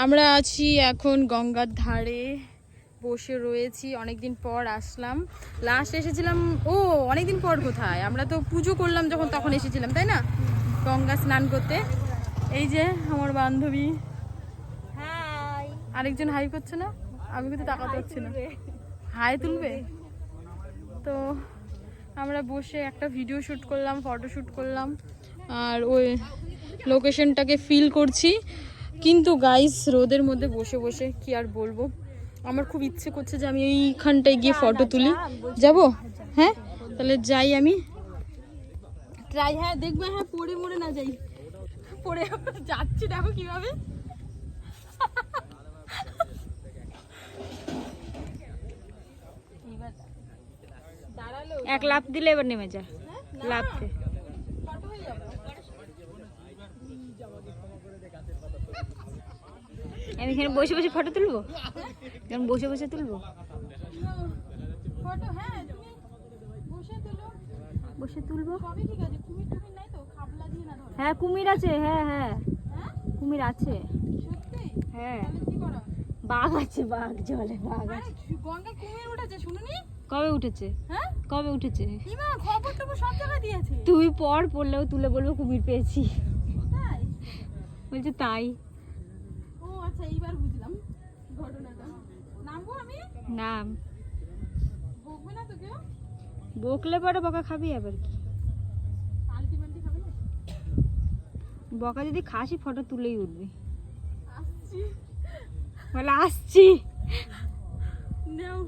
আমরা আছি এখন গঙ্গার ধারে বসে রয়েছি, অনেকদিন পর আসলাম। লাস্ট এসেছিলাম অনেকদিন পর কোথায়, আমরা তো পুজো করলাম যখন তখন এসেছিলাম, তাই না, গঙ্গা স্নান করতে। এই যে আমার বান্ধবী, আরেকজন হাই করছে না, আমি কিন্তু তাকাতে পারছি না, হাই তুলবে। তো আমরা বসে একটা ভিডিও শ্যুট করলাম, ফটো শ্যুট করলাম, আর ওই লোকেশনটাকে ফিল করছি। কিন্তু গাইস রোদের মধ্যে বসে বসে কি আর বলবো, আমার খুব ইচ্ছে করছে যে আমি এইখানটায় গিয়ে ফটো তুলি। যাব? হ্যাঁ তাহলে যাই আমি, ট্রাই। হ্যাঁ দেখবে, হ্যাঁ পড়ে মরে না যাই, পড়ে যাচ্ছি দেখো কিভাবে। এক লাফ দিলে এবার নেমে যা, লাফ দে। আমি এখানে বসে বসে ফটো তুলবো, এখানে বসে বসে তুলবো, বসে তুলবো। হ্যাঁ কুমির আছে, হ্যাঁ হ্যাঁ কুমির আছে, হ্যাঁ বাঘ আছে, বাঘ জলে বাঘ আছে। গঙ্গা কুমির উঠেছে, শুনুনি? কবে উঠেছে? হ্যাঁ কবে উঠেছে? খবর তো সব জায়গায় দিয়েছে। তুই পড়লেও তুলে বলবো কুমির পেয়েছি, তাই বলছে তাই। ও আচ্ছা, এইবার বুঝলাম ঘটনাটা। নামবো আমি? নাম। বকবে না তো কেউ? বকলে পরে বকা খাবি আবার কি? আলটিমেটলি খাবে না? বকা যদি খাসি ফটো তুলেই উঠবি। আসছি, বলে আসছি। নাও,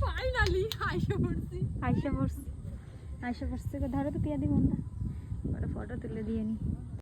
ফাইনালি আইসা পড়ছি। আইসা পড়ছে, আইসা পড়ছে। ধরো তো পিয়া দি মনটা, ফটো তুলে দিয়ে নি।